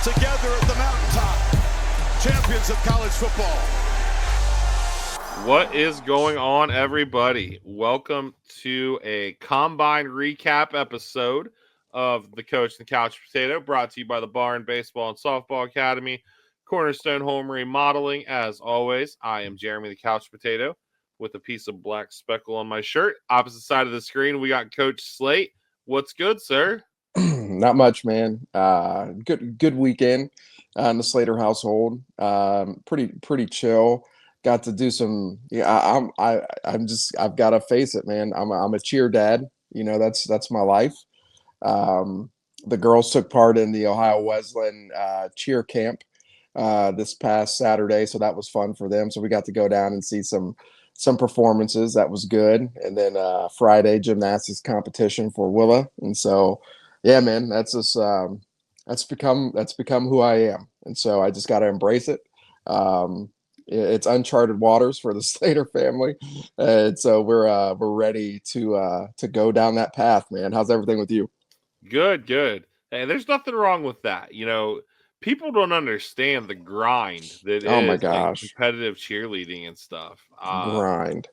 together at the mountaintop, champions of college football. What is going on, everybody? Welcome to a Combine recap episode of the Coach and the Couch Potato, brought to you by the Barn Baseball and Softball Academy, Cornerstone Home Remodeling. As always, I am Jeremy the Couch Potato with a piece of black speckle on my shirt. Opposite side of the screen, we got Coach Slate. What's good, sir? Not much, man. Good weekend in the Slater household. Pretty chill. Got to do some. Yeah, I've got to face it, man. I'm a cheer dad. You know, that's my life. The girls took part in the Ohio Wesleyan cheer camp this past Saturday, so that was fun for them. So we got to go down and see some performances. That was good. And then Friday gymnastics competition for Willa, and so. Yeah, man, that's just that's become who I am, and so I just got to embrace it. It's uncharted waters for the Slater family, and so we're ready to go down that path, man. How's everything with you? Good. Hey, there's nothing wrong with that. You know, people don't understand the grind that Oh my is gosh, like competitive cheerleading and stuff. grind.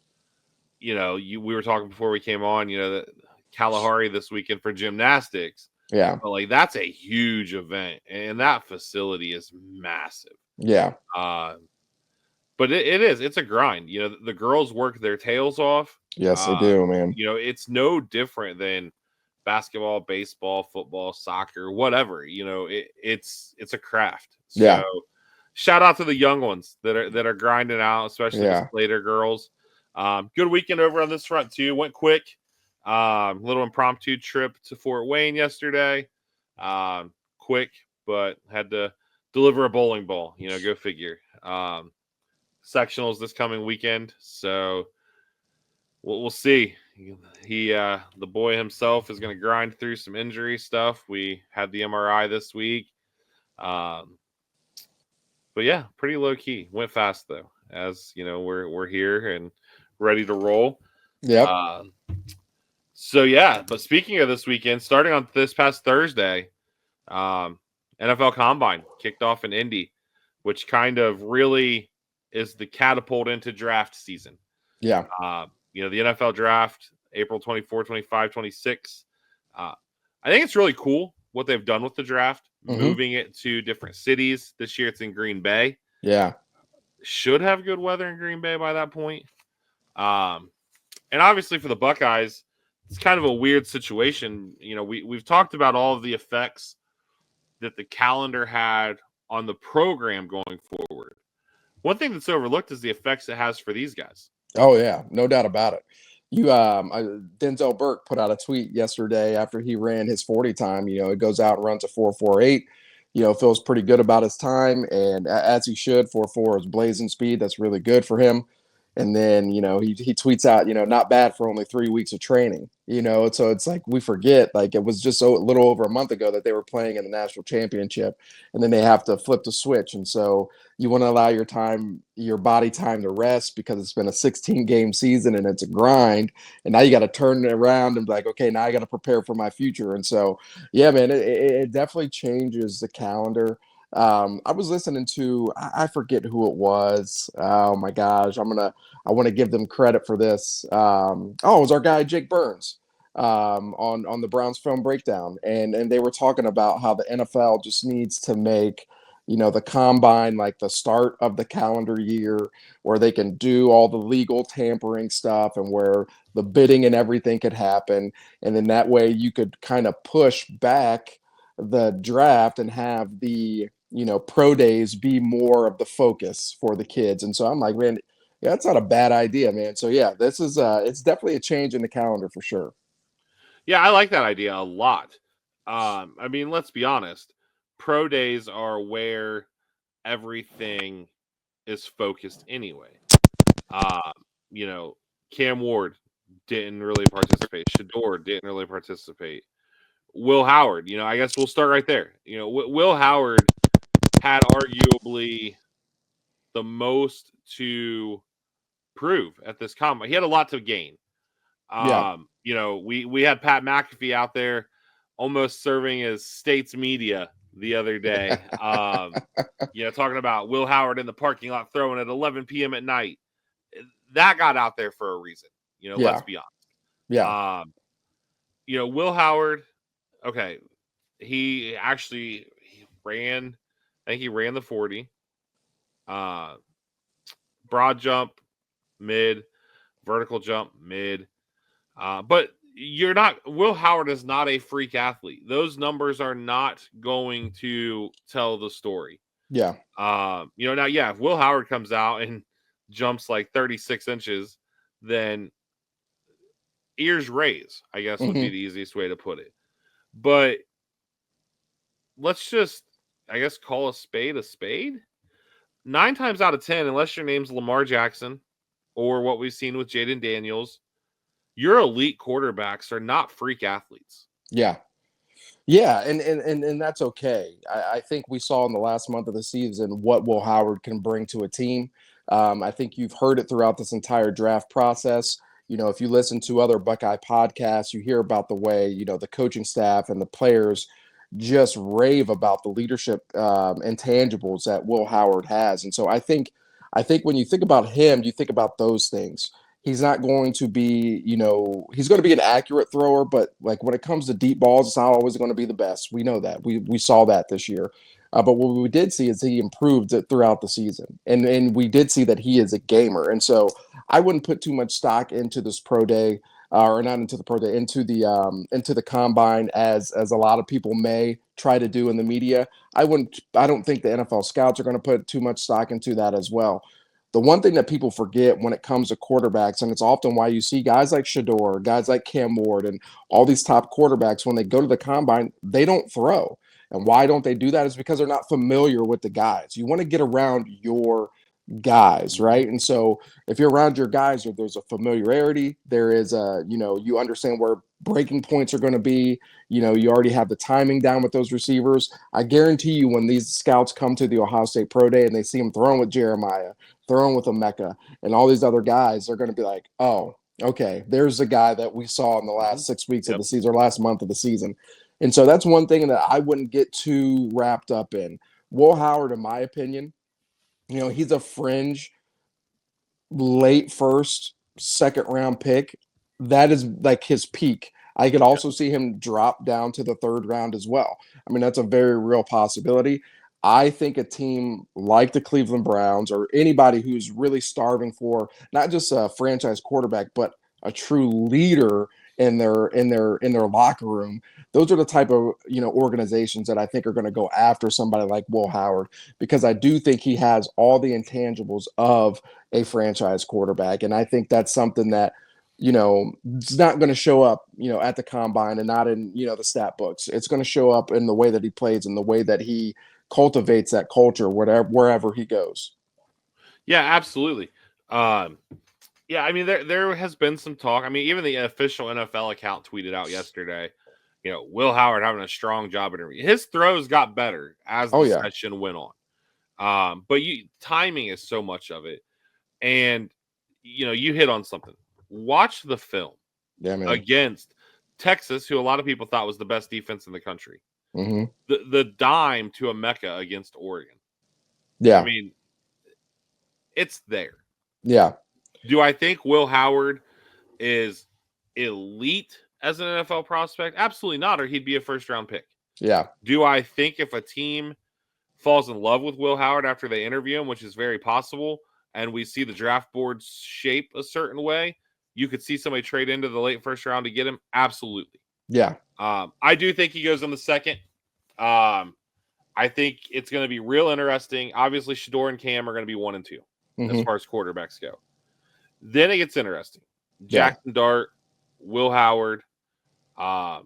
You know, we were talking before we came on. You know that. Kalahari this weekend for gymnastics. Yeah. But like that's a huge event, and that facility is massive. Yeah. But it's a grind. You know, the girls work their tails off. Yes, they do, man. You know, it's no different than basketball, baseball, football, soccer, whatever. You know, it's a craft. So Yeah. shout out to the young ones that are grinding out, especially the Slater girls. Good weekend over on this front too. Went quick. Little impromptu trip to Fort Wayne yesterday. Quick, but had to deliver a bowling ball. You know, go figure. Sectionals this coming weekend, so we'll see. The boy himself is going to grind through some injury stuff. We had the MRI this week. But yeah, pretty low key. Went fast though. As you know, we're here and ready to roll. Yep. So, yeah, but speaking of this weekend, starting on this past Thursday, NFL Combine kicked off in Indy, which kind of really is the catapult into draft season. Yeah. You know, the NFL draft, April 24, 25, 26. I think it's really cool what they've done with the draft, moving it to different cities. This year it's in Green Bay. Yeah. Should have good weather in Green Bay by that point. And obviously for the Buckeyes, it's kind of a weird situation. You know, we've talked about all of the effects that the calendar had on the program going forward. One thing that's overlooked is the effects it has for these guys. Oh yeah, no doubt about it. Denzel Burke put out a tweet yesterday after he ran his 40 time. You know, it goes out and runs a 4.48. You know, feels pretty good about his time, and as he should. 4.4 is blazing speed. That's really good for him. And then, you know, he tweets out, you know, not bad for only 3 weeks of training, you know. So it's like we forget, like it was just a little over a month ago that they were playing in the national championship, and then they have to flip the switch. And so you want to allow your body time to rest, because it's been a 16-game season and it's a grind. And now you got to turn it around and be like, okay, now I got to prepare for my future. And so, yeah, man, it definitely changes the calendar. I was listening to, I forget who it was. Oh my gosh, I want to give them credit for this. It was our guy Jake Burns on the Buckeye-Film-Breakdown, and they were talking about how the NFL just needs to make, you know, the combine like the start of the calendar year, where they can do all the legal tampering stuff and where the bidding and everything could happen, and then that way you could kind of push back the draft and have the, you know, pro days be more of the focus for the kids. And so I'm like, man, yeah, that's not a bad idea, man. So yeah, this is it's definitely a change in the calendar for sure. Yeah, I like that idea a lot. I mean, let's be honest. Pro days are where everything is focused anyway. You know, Cam Ward didn't really participate. Shador didn't really participate. Will Howard, you know, I guess we'll start right there. You know, Will Howard had arguably the most to prove at this combine. He had a lot to gain. You know, we had Pat McAfee out there almost serving as state's media the other day. Talking about Will Howard in the parking lot throwing at 11 p.m. at night. That got out there for a reason. Let's be honest. Yeah. Will Howard, okay, he ran, I think he ran the 40. Broad jump, mid, vertical jump, mid. But Will Howard is not a freak athlete. Those numbers are not going to tell the story. Yeah. If Will Howard comes out and jumps like 36 inches, then ears raise, I guess would be the easiest way to put it. But let's just, I guess, call a spade a spade. 9 times out of 10, unless your name's Lamar Jackson or what we've seen with Jaden Daniels, your elite quarterbacks are not freak athletes. Yeah. Yeah, and that's okay. I think we saw in the last month of the season what Will Howard can bring to a team. I think you've heard it throughout this entire draft process. If you listen to other Buckeye podcasts, you hear about the way, the coaching staff and the players just rave about the leadership intangibles that Will Howard has. And so I think when you think about him, you think about those things. He's not going to be, he's going to be an accurate thrower, but like when it comes to deep balls, it's not always going to be the best. We know that. We saw that this year. But what we did see is he improved it throughout the season. And we did see that he is a gamer. And so I wouldn't put too much stock into this pro day, or not into the pro day, into the combine as a lot of people may try to do in the media. I don't think the NFL scouts are going to put too much stock into that as well. The one thing that people forget when it comes to quarterbacks, and it's often why you see guys like Shador, guys like Cam Ward, and all these top quarterbacks, when they go to the combine, they don't throw. And why don't they do that is because they're not familiar with the guys. You want to get around your guys, right? And so if you're around your guys, there's a familiarity, there is you understand where breaking points are going to be, you already have the timing down with those receivers. I guarantee you when these scouts come to the Ohio State Pro Day and they see him throwing with Jeremiah, throwing with Emeka, and all these other guys, they're going to be like, oh, okay, there's the guy that we saw in the last 6 weeks of the season, or last month of the season. And so that's one thing that I wouldn't get too wrapped up in. Will Howard, in my opinion, he's a fringe late first, second round pick. That is like his peak. I could also see him drop down to the third round as well. I mean, that's a very real possibility. I think a team like the Cleveland Browns, or anybody who's really starving for not just a franchise quarterback, but a true leader in their locker room, those are the type of organizations that I think are going to go after somebody like Will Howard, because I do think he has all the intangibles of a franchise quarterback, and I think that's something that it's not going to show up at the combine and not in the stat books. It's going to show up in the way that he plays and the way that he cultivates that culture wherever he goes. Yeah, absolutely. Yeah, I mean, there has been some talk. I mean, even the official NFL account tweeted out yesterday, Will Howard having a strong job interview. His throws got better as the session went on. But timing is so much of it. And, you hit on something. Watch the film against Texas, who a lot of people thought was the best defense in the country. Mm-hmm. The dime to Emeka against Oregon. Yeah. I mean, it's there. Yeah. Do I think Will Howard is elite as an NFL prospect? Absolutely not, or he'd be a first-round pick. Yeah. Do I think if a team falls in love with Will Howard after they interview him, which is very possible, and we see the draft boards shape a certain way, you could see somebody trade into the late first round to get him? Absolutely. Yeah. I do think he goes in the second. I think it's going to be real interesting. Obviously, Shador and Cam are going to be 1 and 2 as far as quarterbacks go. Then it gets interesting. Jackson Dart, Will Howard. If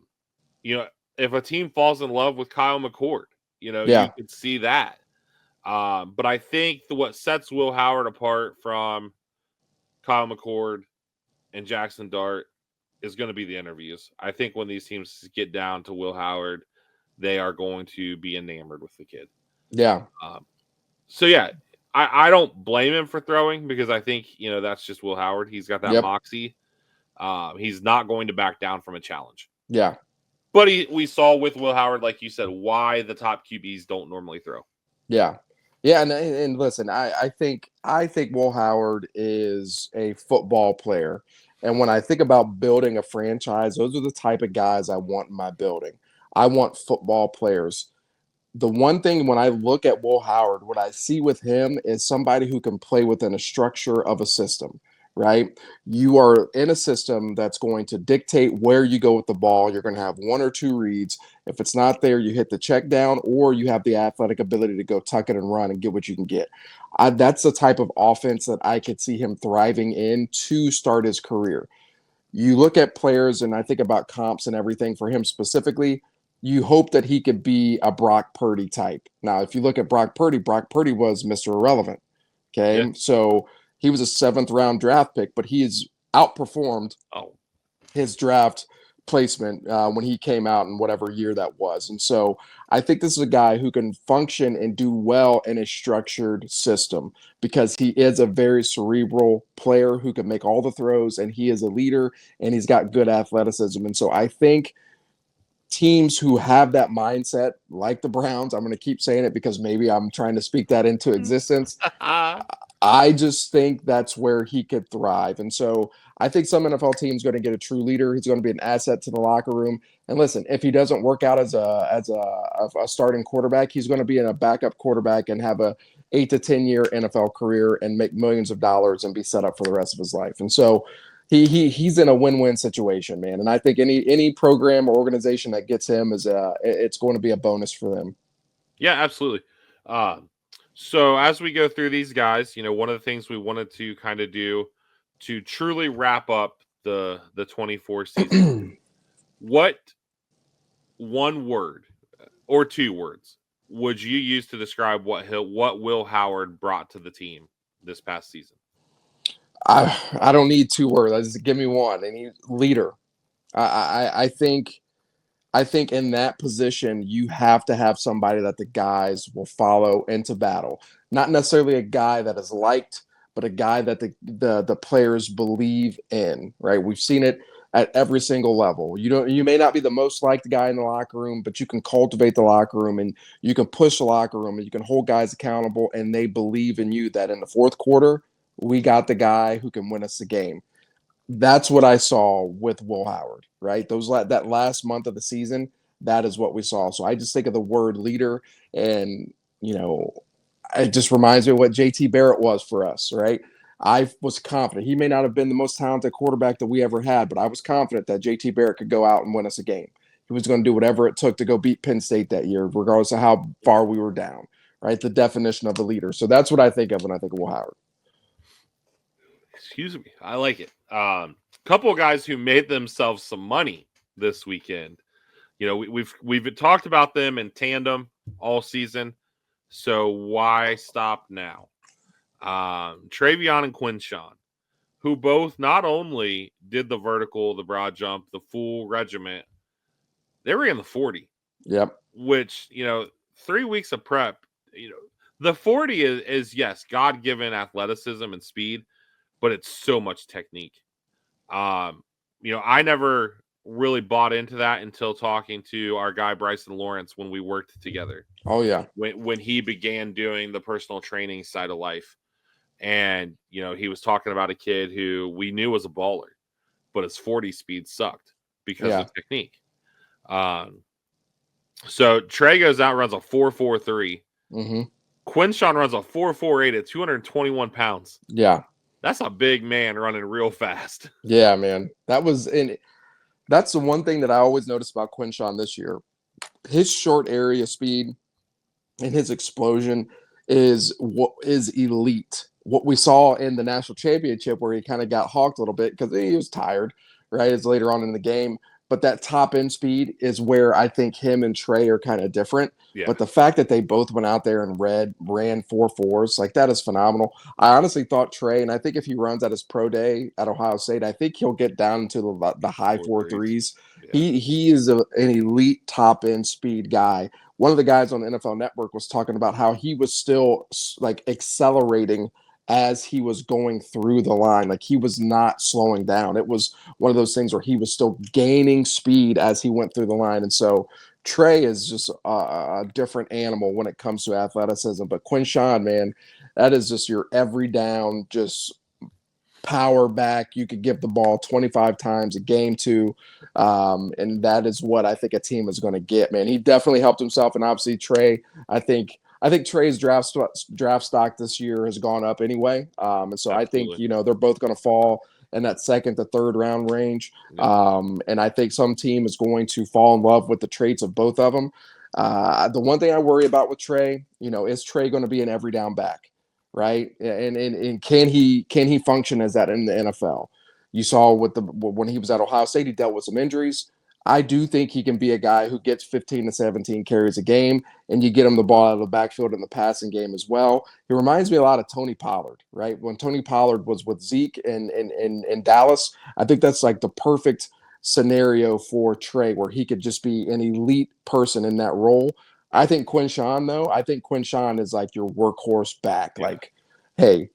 a team falls in love with Kyle McCord, you could see that. But I think what sets Will Howard apart from Kyle McCord and Jackson Dart is going to be the interviews. I think when these teams get down to Will Howard, they are going to be enamored with the kid. Yeah. I don't blame him for throwing, because I think, that's just Will Howard. He's got that moxie. He's not going to back down from a challenge. Yeah. But we saw with Will Howard, like you said, why the top QBs don't normally throw. Yeah. Yeah, and listen, I think Will Howard is a football player. And when I think about building a franchise, those are the type of guys I want in my building. I want football players. The one thing when I look at Will Howard, what I see with him is somebody who can play within a structure of a system, right? You are in a system that's going to dictate where you go with the ball. You're going to have one or two reads. If it's not there, you hit the check down, or you have the athletic ability to go tuck it and run and get what you can get. That's the type of offense that I could see him thriving in to start his career. You look at players, and I think about comps and everything for him specifically. You hope that he could be a Brock Purdy type. Now, if you look at Brock Purdy was Mr. Irrelevant. Okay. Yeah. So he was a 7th round draft pick, but he has outperformed his draft placement when he came out in whatever year that was. And so I think this is a guy who can function and do well in a structured system because he is a very cerebral player who can make all the throws, and he is a leader, and he's got good athleticism. And so I think teams who have that mindset, like the Browns, I'm going to keep saying it because maybe I'm trying to speak that into existence. I just think that's where he could thrive. And so I think some NFL team is going to get a true leader. He's going to be an asset to the locker room. And listen, if he doesn't work out as a starting quarterback, he's going to be in a backup quarterback and have a 8 to 10 year NFL career and make millions of dollars and be set up for the rest of his life. And so he's in a win-win situation, man. And I think any program or organization that gets him it's going to be a bonus for them. Yeah, absolutely. So as we go through these guys, one of the things we wanted to kind of do to truly wrap up the 24 season, what one word or 2 words would you use to describe what Will Howard brought to the team this past season? I don't need 2 words. Just give me one. I need leader. I think in that position, you have to have somebody that the guys will follow into battle. Not necessarily a guy that is liked, but a guy that the players believe in, right? We've seen it at every single level. You may not be the most liked guy in the locker room, but you can cultivate the locker room, and you can push the locker room, and you can hold guys accountable, and they believe in you that in the fourth quarter, we got the guy who can win us the game. That's what I saw with Will Howard, right? That last month of the season, that is what we saw. So I just think of the word leader, and it just reminds me of what JT Barrett was for us, right? I was confident. He may not have been the most talented quarterback that we ever had, but I was confident that JT Barrett could go out and win us a game. He was going to do whatever it took to go beat Penn State that year, regardless of how far we were down, right? The definition of the leader. So that's what I think of when I think of Will Howard. Excuse me. I like it. Couple of guys who made themselves some money this weekend. We've talked about them in tandem all season. So why stop now? Travion and Quinshawn, who both not only did the vertical, the broad jump, the full regiment, they ran the 40. Yep. Which, 3 weeks of prep, the 40 is yes, God-given athleticism and speed, but it's so much technique. I never really bought into that until talking to our guy Bryson Lawrence when we worked together. Oh yeah. When he began doing the personal training side of life. And, he was talking about a kid who we knew was a baller, but his 40 speed sucked because of technique. So Trey goes out, runs a 4.43. Mm-hmm. Quinshawn runs a 4.48 at 221 pounds. Yeah. That's a big man running real fast. Yeah, man. That's the one thing that I always noticed about Quinshawn this year. His short area speed and his explosion is elite. What we saw in the national championship, where he kind of got hawked a little bit because he was tired, right? It's later on in the game. But that top end speed is where I think him and Trey are kind of different. Yeah. But the fact that they both went out there and ran 4.4s, like that is phenomenal. I honestly thought Trey, and I think if he runs at his pro day at Ohio State, I think he'll get down to the high 4.3s. Yeah. He is an elite top end speed guy. One of the guys on the NFL Network was talking about how he was still like accelerating as he was going through the line. Like, he was not slowing down. It was one of those things where he was still gaining speed as he went through the line. And so Trey is just a different animal when it comes to athleticism. But Quinshawn, man, that is just your every down, just power back. You could give the ball 25 times a game to, and that is what I think a team is going to get, man. He definitely helped himself, and obviously Trey, I think Trey's draft stock this year has gone up anyway, and so I think Absolutely. they're both going to fall in that second to third round range, and I think some team is going to fall in love with the traits of both of them. The one thing I worry about with Trey, is Trey going to be an every down back? Right? And can he function as that in the NFL? You saw when he was at Ohio State, he dealt with some injuries. I do think he can be a guy who gets 15 to 17 carries a game, and you get him the ball out of the backfield in the passing game as well. He reminds me a lot of Tony Pollard, right? When Tony Pollard was with Zeke in Dallas, I think that's like the perfect scenario for Trey, where he could just be an elite person in that role. I think Quinshawn is like your workhorse back. Yeah. Like, hey,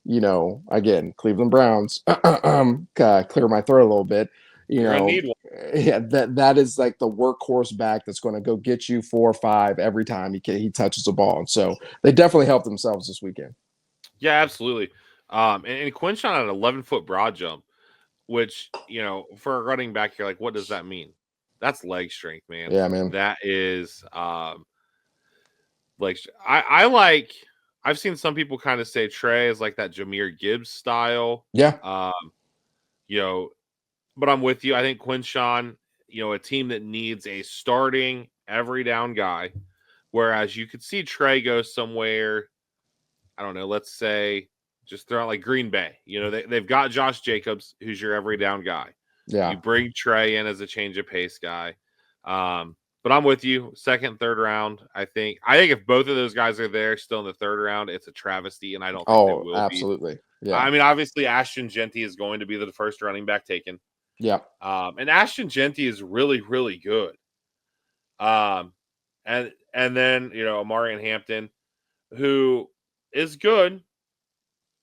again, Cleveland Browns, clear my throat a little bit. You're gonna need one. Yeah, that is like the workhorse back that's going to go get you 4 or 5 every time he touches the ball. And so they definitely helped themselves this weekend. Yeah, absolutely. And Quinshawn had an 11-foot broad jump, which, for a running back, you're like, what does that mean? That's leg strength, man. Yeah, man. That is like I've seen some people kind of say Trey is like that Jahmyr Gibbs style. Yeah. But I'm with you. I think Quinshawn, a team that needs a starting every down guy, whereas you could see Trey go somewhere, I don't know, let's say just throw out like Green Bay. They've got Josh Jacobs, who's your every down guy. Yeah. You bring Trey in as a change of pace guy. But I'm with you. Second, third round. I think if both of those guys are there still in the third round, it's a travesty, and I don't think they will absolutely. be. Yeah. I mean, obviously, Ashton Genty is going to be the first running back taken. Yeah. And Ashton Genty is really, really good. And then Amarian Hampton, who is good,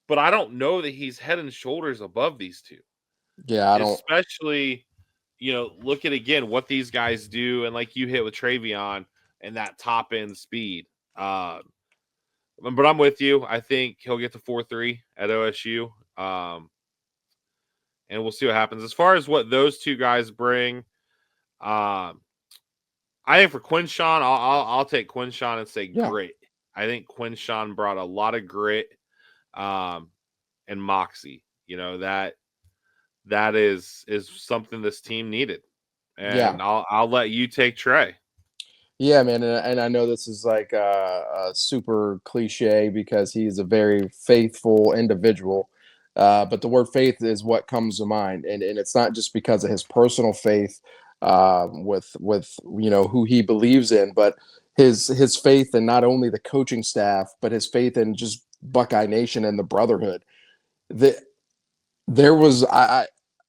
but I don't know that he's head and shoulders above these two. Yeah, I don't. Especially, look at again what these guys do, and like you hit with Travion and that top end speed. But I'm with you. I think he'll get to 4.3 at OSU. And we'll see what happens. As far as what those two guys bring, I think for Quinshawn, I'll take Quinshawn and say grit. I think Quinshawn brought a lot of grit and moxie. That is something this team needed. And I'll let you take Trey. Yeah, man, and I know this is like a super cliche because he's a very faithful individual. But the word faith is what comes to mind, and it's not just because of his personal faith with who he believes in, but his faith in not only the coaching staff, but his faith in just Buckeye Nation and the brotherhood. There was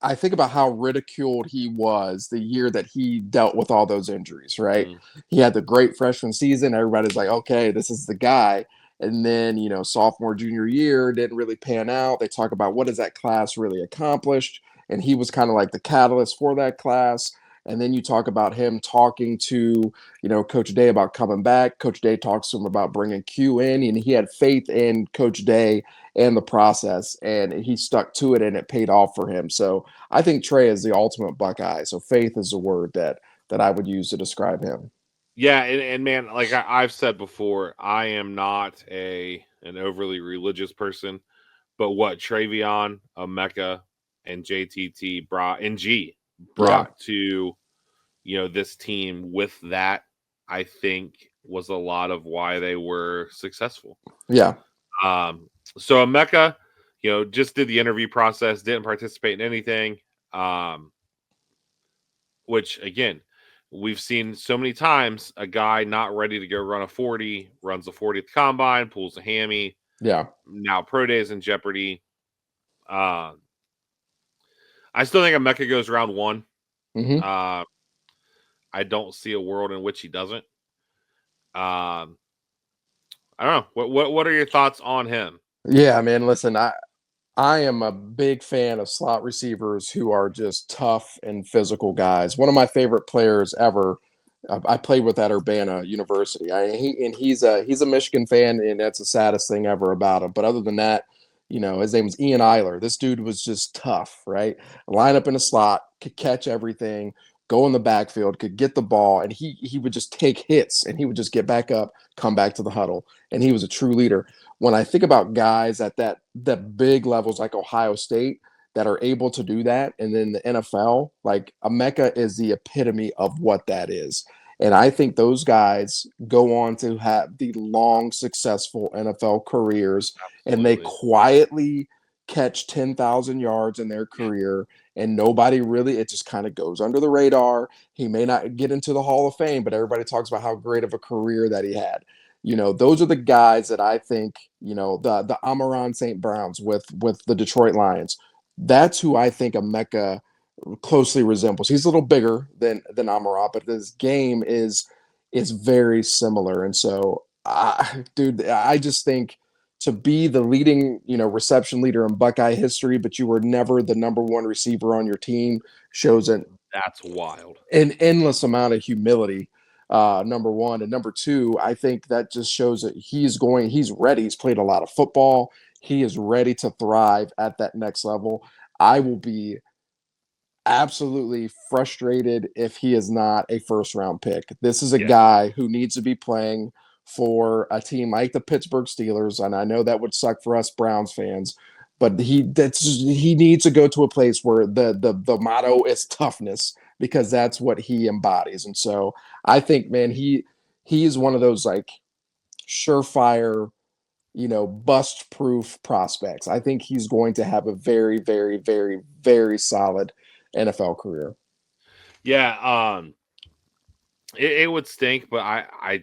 I think about how ridiculed he was the year that he dealt with all those injuries, right? He had the great freshman season. Everybody's like, okay, this is the guy. And then, sophomore, junior year didn't really pan out. They talk about what has that class really accomplished. And he was kind of like the catalyst for that class. And then you talk about him talking to, Coach Day about coming back. Coach Day talks to him about bringing Q in, and he had faith in Coach Day and the process, and he stuck to it, and it paid off for him. So I think Trey is the ultimate Buckeye. So faith is the word that I would use to describe him. Yeah, and man, like I've said before, I am not an overly religious person, but what Travion, Emeka, and JTT brought to this team with that, I think was a lot of why they were successful. Yeah. So Emeka, just did the interview process, didn't participate in anything. Which again, we've seen so many times a guy not ready to go run a 40, runs a 40 at the combine, pulls a hammy. Yeah. Now pro day is in jeopardy. I still think Emeka goes round 1. Mm-hmm. I don't see a world in which he doesn't. I don't know. What are your thoughts on him? Yeah, man. Listen, I am a big fan of slot receivers who are just tough and physical guys. One of my favorite players ever. I played with at Urbana University. He's a Michigan fan, and that's the saddest thing ever about him. But other than that, his name was Ian Eiler. This dude was just tough, right? Line up in a slot, could catch everything, go in the backfield, could get the ball, and he would just take hits, and he would just get back up, come back to the huddle, and he was a true leader. When I think about guys at that big levels like Ohio State that are able to do that, and then the NFL, like Emeka is the epitome of what that is. And I think those guys go on to have the long, successful NFL careers, and they Absolutely. quietly catch 10,000 yards in their career, and nobody really, it just kind of goes under the radar. He may not get into the Hall of Fame, but everybody talks about how great of a career that he had. Those are the guys that I think, the Amon St. Browns with the Detroit Lions. That's who I think Emeka closely resembles. He's a little bigger than Amon, but his game is very similar. And so, dude, I just think to be the leading, reception leader in Buckeye history, but you were never the number one receiver on your team shows That's wild. an endless amount of humility. Number one, and number two, I think that just shows that he's ready. He's played a lot of football. He is ready to thrive at that next level. I will be absolutely frustrated if he is not a first round pick. This is a Yeah. guy who needs to be playing for a team like the Pittsburgh Steelers, and I know that would suck for us Browns fans, but he needs to go to a place where the motto is toughness, because that's what he embodies. And so I think, man, he's one of those like surefire, bust proof prospects. I think he's going to have a very, very, very, very solid NFL career. Yeah. It would stink, but I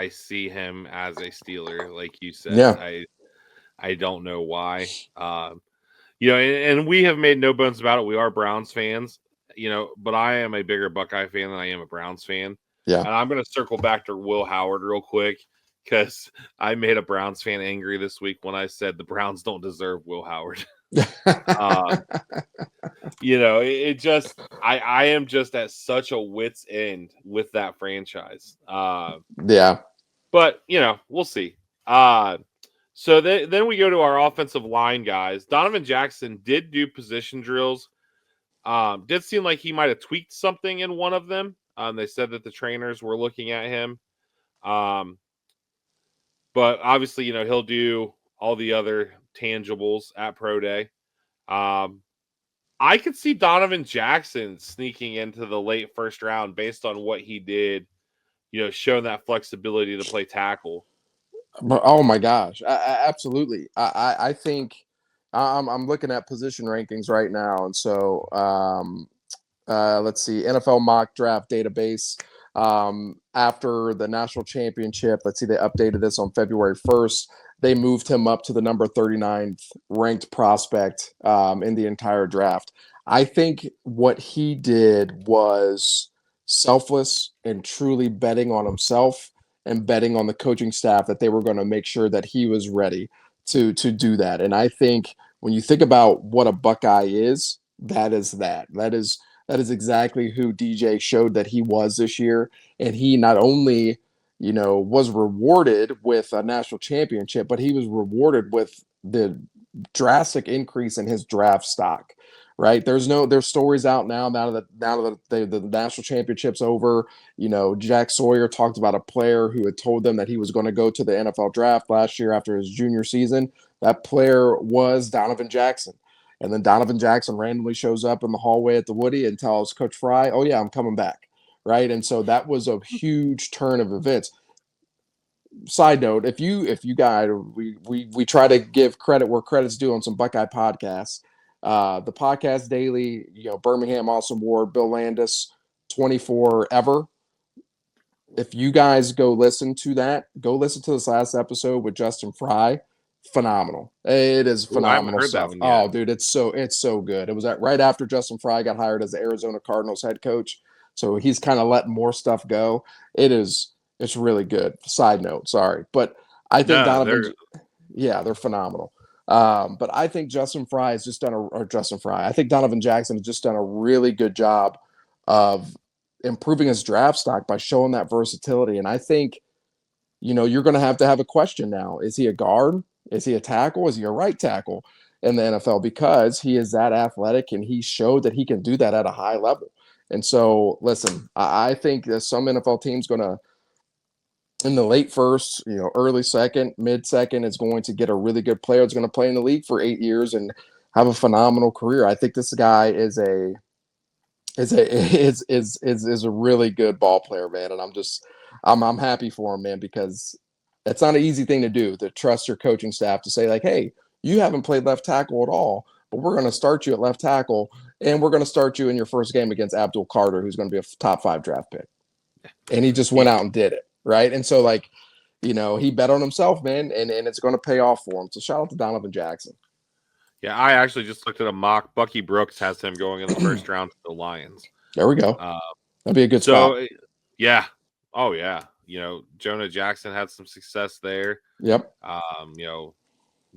see him as a Steeler, like you said. Yeah. I don't know why. And we have made no bones about it. We are Browns fans, but I am a bigger Buckeye fan than I am a Browns fan. Yeah. And I'm going to circle back to Will Howard real quick, because I made a Browns fan angry this week when I said the Browns don't deserve Will Howard. I am just at such a wit's end with that franchise. Yeah. But we'll see. So then we go to our offensive line guys. Donovan Jackson did do position drills. Did seem like he might have tweaked something in one of them. They said that the trainers were looking at him. But obviously, he'll do all the other tangibles at Pro Day. I could see Donovan Jackson sneaking into the late first round based on what he did, showing that flexibility to play tackle. But, oh my gosh, absolutely. I think I'm looking at position rankings right now, and so let's see, NFL mock draft database. After the national championship, let's see, they updated this on February 1st. They moved him up to the number 39th ranked prospect in the entire draft. I think what he did was selfless and truly betting on himself and betting on the coaching staff that they were going to make sure that he was ready to do that. And I think when you think about what a Buckeye is, that is exactly who DJ showed that he was this year. And he not only, was rewarded with a national championship, but he was rewarded with the drastic increase in his draft stock. Right? There's stories out now that the national championship's over. Jack Sawyer talked about a player who had told them that he was going to go to the NFL draft last year after his junior season. That player was Donovan Jackson. And then Donovan Jackson randomly shows up in the hallway at the Woody and tells Coach Fry, "Oh yeah, I'm coming back." Right? And so that was a huge turn of events. Side note, if you guys, we try to give credit where credit's due on some Buckeye podcasts. The Podcast Daily, Birmingham Awesome Ward, Bill Landis, 24 Ever. If you guys go listen to this last episode with Justin Fry. Phenomenal. It is phenomenal stuff. Oh, dude, it's so good. It was right after Justin Fry got hired as the Arizona Cardinals head coach. So he's kind of letting more stuff go. It's really good. Side note, sorry. But I think they're phenomenal. But I think I think Donovan Jackson has just done a really good job of improving his draft stock by showing that versatility. And I think, you're going to have a question now. Is he a guard? Is he a tackle? Is he a right tackle in the NFL? Because he is that athletic and he showed that he can do that at a high level. And so, listen, I think that some NFL team's going to, in the late first, early second, mid second, is going to get a really good player. It's going to play in the league for 8 years and have a phenomenal career. I think this guy is a really good ball player, man. And I'm happy for him, man, because it's not an easy thing to do, to trust your coaching staff to say, like, hey, you haven't played left tackle at all, but we're going to start you at left tackle, and we're going to start you in your first game against Abdul Carter, who's going to be a top 5 draft pick. And he just went out and did it. Right. And so, he bet on himself, man, and it's going to pay off for him. So shout out to Donovan Jackson. Yeah, I actually just looked at a mock. Bucky Brooks has him going in the first round to the Lions. There we go. That'd be a good spot. Yeah. Oh, yeah. Jonah Jackson had some success there. Yep.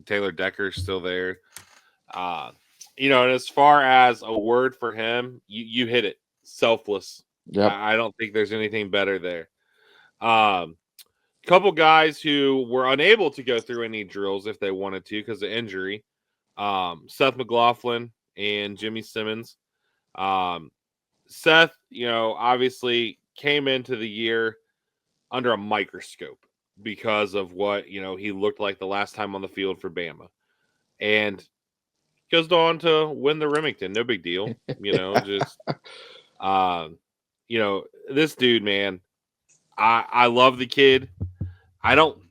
Taylor Decker's still there. And as far as a word for him, you hit it. Selfless. Yep. I don't think there's anything better there. Couple guys who were unable to go through any drills if they wanted to because of injury. Seth McLaughlin and Jimmy Simmons. Seth, obviously came into the year under a microscope because of what, he looked like the last time on the field for Bama. And goes on to win the Remington. No big deal. This dude, man, I love the kid. I don't,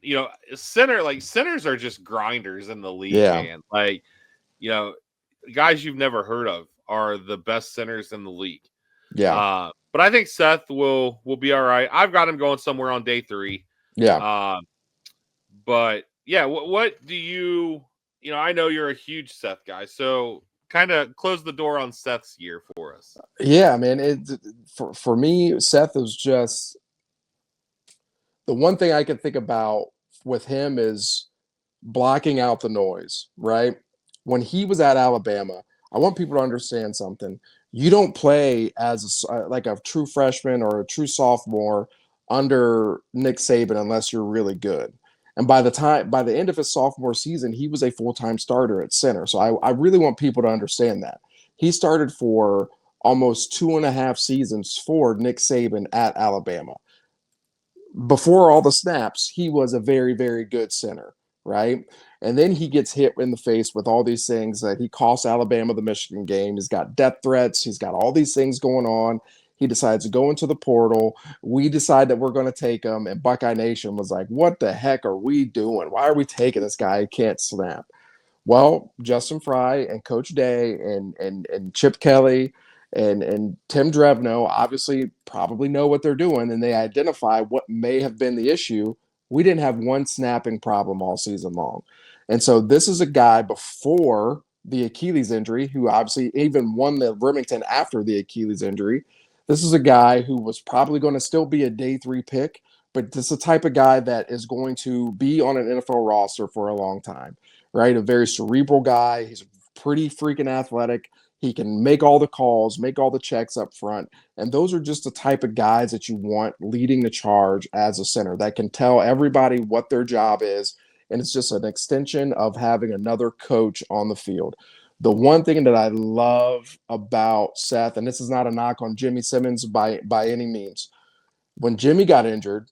centers are just grinders in the league, man. Guys you've never heard of are the best centers in the league. Yeah. But I think Seth will be all right. I've got him going somewhere on day 3. Yeah. But yeah, what do you, I know you're a huge Seth guy, so kind of close the door on Seth's year for us. Yeah, man. For me, Seth is just, the one thing I can think about with him is blocking out the noise, right? When he was at Alabama, I want people to understand something. You don't play as a true freshman or a true sophomore under Nick Saban unless you're really good. And by the end of his sophomore season, he was a full-time starter at center. So I really want people to understand that. He started for almost 2.5 seasons for Nick Saban at Alabama. Before all the snaps, he was a very, very good center, right? And then he gets hit in the face with all these things that he cost Alabama the Michigan game. He's got death threats. He's got all these things going on. He decides to go into the portal. We decide that we're going to take him. And Buckeye Nation was like, what the heck are we doing? Why are we taking this guy who can't snap? Well, Justin Fry and Coach Day and Chip Kelly and Tim Drevno obviously probably know what they're doing, and they identify what may have been the issue. We didn't have one snapping problem all season long. And so this is a guy before the Achilles injury who obviously even won the Remington after the Achilles injury. This is a guy who was probably going to still be a day 3 pick, but this is the type of guy that is going to be on an NFL roster for a long time, right? A very cerebral guy. He's pretty freaking athletic. He can make all the calls, make all the checks up front. And those are just the type of guys that you want leading the charge as a center that can tell everybody what their job is. And it's just an extension of having another coach on the field. The one thing that I love about Seth, and this is not a knock on Jimmy Simmons by any means, when Jimmy got injured,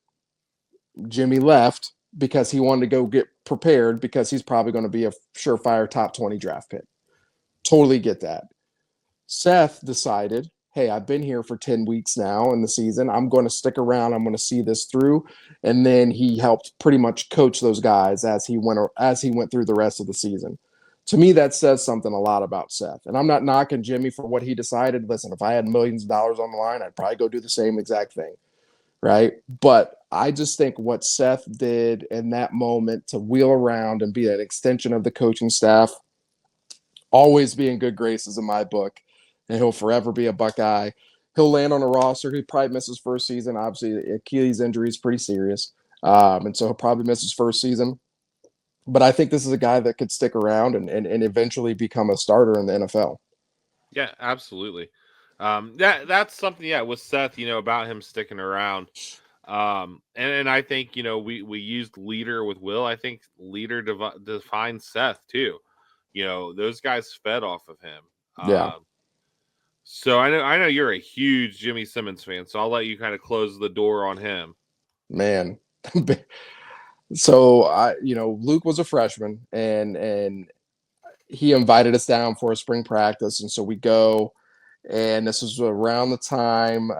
Jimmy left because he wanted to go get prepared because he's probably going to be a surefire top 20 draft pick. Totally get that. Seth decided, hey, I've been here for 10 weeks now in the season. I'm going to stick around. I'm going to see this through. And then he helped pretty much coach those guys as he went through the rest of the season. To me, that says something a lot about Seth. And I'm not knocking Jimmy for what he decided. Listen, if I had millions of dollars on the line, I'd probably go do the same exact thing, right? But I just think what Seth did in that moment to wheel around and be an extension of the coaching staff, always be in good graces in my book, and he'll forever be a Buckeye. He'll land on a roster. He probably miss his first season. Obviously, Achilles injury is pretty serious, and so he'll probably miss his first season. But I think this is a guy that could stick around and eventually become a starter in the NFL. Yeah, absolutely. That's something, yeah, with Seth, about him sticking around. And I think, we used leader with Will. I think leader defines Seth too. Those guys fed off of him. Yeah, So I know you're a huge Jimmy Simmons fan, so I'll let you kind of close the door on him. man. So Luke was a freshman and he invited us down for a spring practice. And so we go, and this was around the time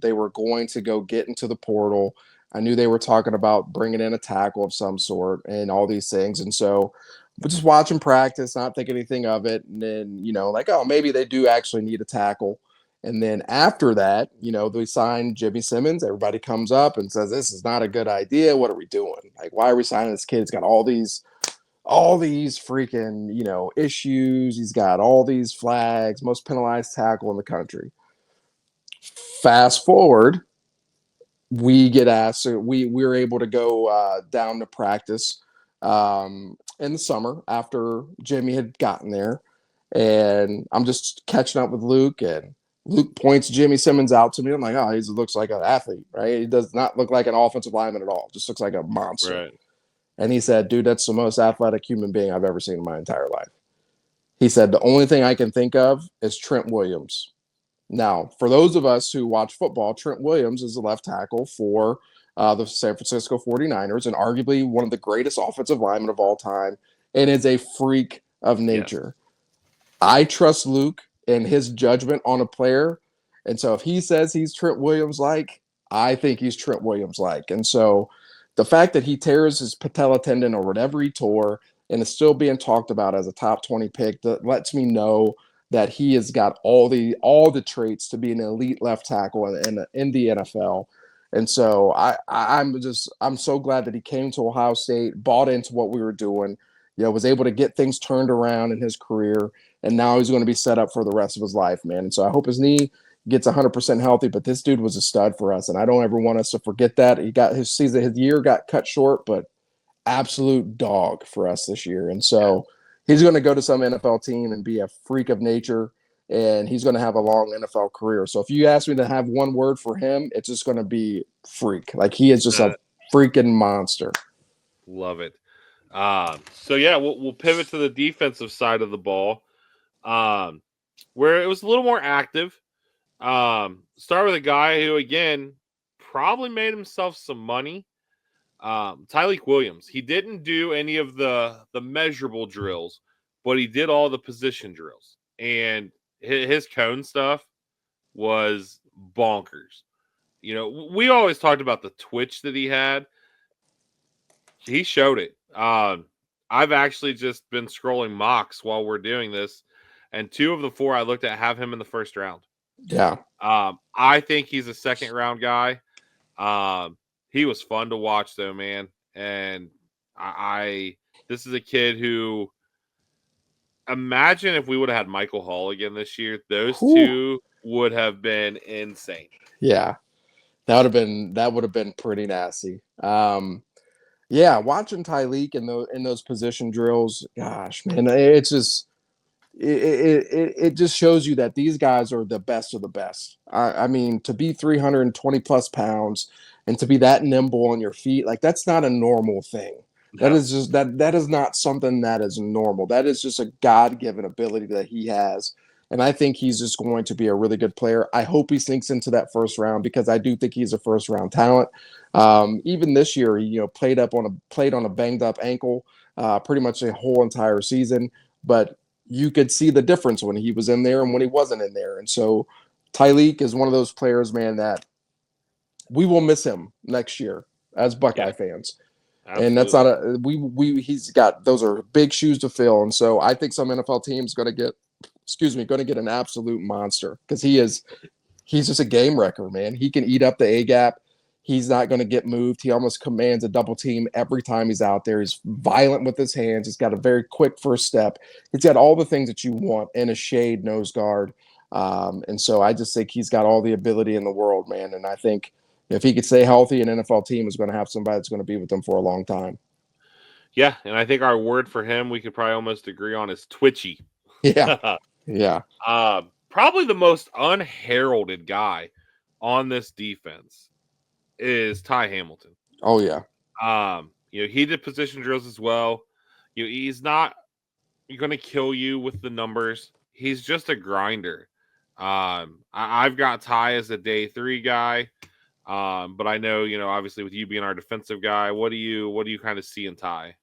they were going to go get into the portal. I knew they were talking about bringing in a tackle of some sort and all these things. And so we're just watching practice, not thinking anything of it. And then, like, oh, maybe they do actually need a tackle. And then after that, they sign Jimmy Simmons. Everybody comes up and says, this is not a good idea. What are we doing? Like, why are we signing this kid? He's got all these freaking, issues. He's got all these flags, most penalized tackle in the country. Fast forward, we get asked, so we were able to go down to practice in the summer after Jimmy had gotten there. And I'm just catching up with Luke, and Luke points Jimmy Simmons out to me. I'm like, oh, he looks like an athlete, right? He does not look like an offensive lineman at all. Just looks like a monster. Right. And he said, dude, that's the most athletic human being I've ever seen in my entire life. He said, the only thing I can think of is Trent Williams. Now, for those of us who watch football, Trent Williams is the left tackle for the San Francisco 49ers and arguably one of the greatest offensive linemen of all time and is a freak of nature. Yes. I trust Luke and his judgment on a player. And so if he says he's Trent Williams-like, I think he's Trent Williams-like. And so the fact that he tears his patella tendon or whatever he tore and is still being talked about as a top 20 pick, that lets me know that he has got all the traits to be an elite left tackle in the NFL. And so I'm so glad that he came to Ohio State, bought into what we were doing, was able to get things turned around in his career, and now he's going to be set up for the rest of his life, man. And so I hope his knee gets 100% healthy, but this dude was a stud for us, and I don't ever want us to forget that. He got his year got cut short, but absolute dog for us this year. And so he's going to go to some NFL team and be a freak of nature, and he's going to have a long NFL career. So if you ask me to have one word for him, it's just going to be freak. Like, he is just a freaking monster. Love it. So yeah, we'll pivot to the defensive side of the ball, where it was a little more active. Start with a guy who, again, probably made himself some money. Tyleik Williams. He didn't do any of the measurable drills, but he did all the position drills, and his cone stuff was bonkers. We always talked about the twitch that he had. He showed it. I've actually just been scrolling mocks while we're doing this, and 2 of the 4 I looked at have him in the first round. Yeah. I think he's a second round guy. He was fun to watch, though, man. And this is a kid who, imagine if we would have had Michael Hall again this year. Those two would have been insane. Yeah, that would have been pretty nasty. Yeah, watching Tyleik in those position drills, gosh, man, it's just it just shows you that these guys are the best of the best. I mean, to be 320 plus pounds and to be that nimble on your feet, like, that's not a normal thing. No. That is just that is not something that is normal. That is just a God-given ability that he has. And I think he's just going to be a really good player. I hope he sinks into that first round, because I do think he's a first round talent. Even this year, he played on a banged up ankle pretty much the whole entire season. But you could see the difference when he was in there and when he wasn't in there. And so Tyleik is one of those players, man, that we will miss him next year as Buckeye fans. Absolutely. And that's not he's got, those are big shoes to fill. And so I think some NFL team's going to get an absolute monster, because he's just a game wrecker, man. He can eat up the A gap. He's not going to get moved. He almost commands a double team every time he's out there. He's violent with his hands. He's got a very quick first step. He's got all the things that you want in a shade nose guard. And so I just think he's got all the ability in the world, man. And I think if he could stay healthy, an NFL team is going to have somebody that's going to be with them for a long time. Yeah, and I think our word for him we could probably almost agree on is twitchy. Yeah. Yeah. Probably the most unheralded guy on this defense is Ty Hamilton. Oh, yeah. He did position drills as well. He's not going to kill you with the numbers. He's just a grinder. I've got Ty as a day 3 guy. But I know, obviously with you being our defensive guy, what do you kind of see in Ty?